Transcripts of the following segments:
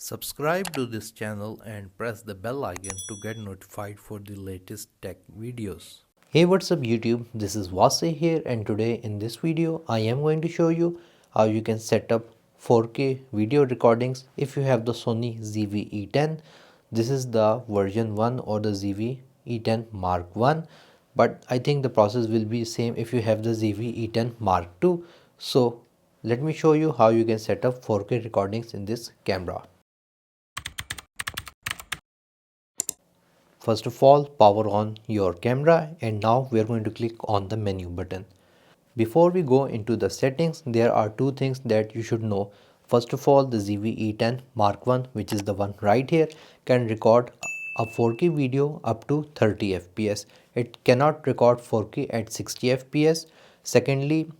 Subscribe to this channel and press the bell icon to get notified for the latest tech videos. Hey, what's up YouTube? This is Wasay here, and today in this video I am going to show you how you can set up 4K video recordings if you have the Sony ZV-E10. This is the version 1 or the ZV-E10 Mark 1, but I think the process will be same if you have the ZV-E10 Mark 2. So let me show you how you can set up 4K recordings in this camera. First of all, power on your camera, and now we are going to click on the menu button. Before we go into the settings, there are two things that you should know. First of all, the ZV-E10 Mark 1, which is the one right here, can record a 4K video up to 30 fps. It cannot record 4K at 60 fps. Secondly,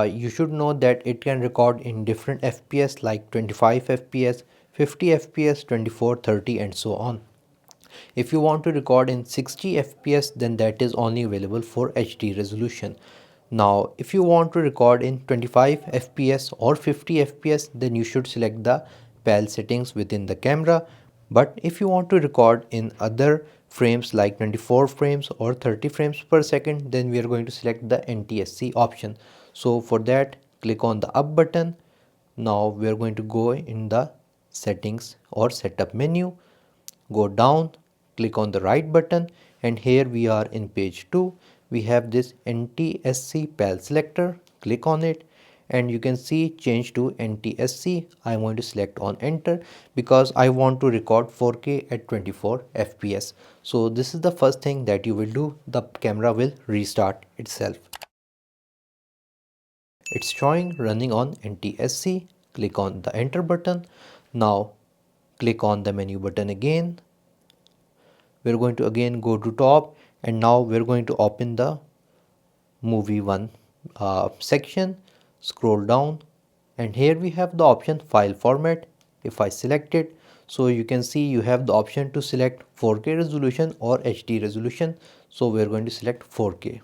you should know that it can record in different fps like 25 fps, 50 fps, 24, 30 and so on. If you want to record in 60 fps, then that is only available for HD resolution. Now if you want to record in 25 fps or 50 fps, then you should select the PAL settings within the camera. But if you want to record in other frames like 24 frames or 30 frames per second, then we are going to select the NTSC option. So for that, click on the up button. Now we are going to go in the settings or setup menu, go down, click on the right button, and here we are in page 2. We have this NTSC PAL selector. Click on it and you can see change to NTSC. I am going to select on enter because I want to record 4K at 24 fps. So this is the first thing that you will do. The camera will restart itself. It's showing running on NTSC. Click on the enter button. Now click on the menu button again. We're going to again go to top, and now we're going to open the movie one section. Scroll down and here we have the option file format. If I select it, so you can see you have the option to select 4K resolution or HD resolution. So we're going to select 4K.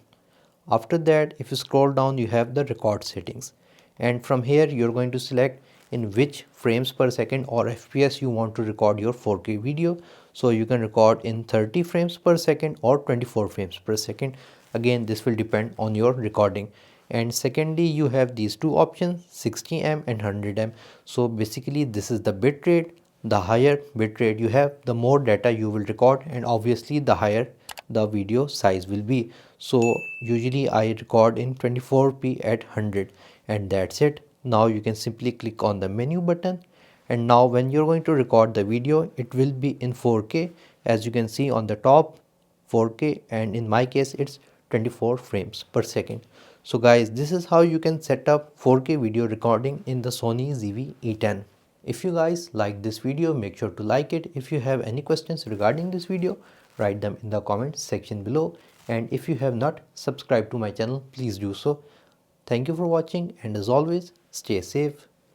After that, if you scroll down, you have the record settings, and from here you're going to select in which frames per second or fps you want to record your 4K video. So you can record in 30 frames per second or 24 frames per second. Again, this will depend on your recording. And secondly, you have these two options, 60M and 100M. So basically this is the bit rate. The higher bit rate you have, the more data you will record, and obviously the higher the video size will be. So usually I record in 24p at 100, and that's it. Now you can simply click on the menu button, and now when you're going to record the video, it will be in 4K, as you can see on the top, 4K, and in my case it's 24 frames per second. So guys, this is how you can set up 4K video recording in the Sony ZV-E10. If you guys like this video, make sure to like it. If you have any questions regarding this video, write them in the comments section below. And if you have not subscribed to my channel, please do so. Thank you for watching, and as always, stay safe,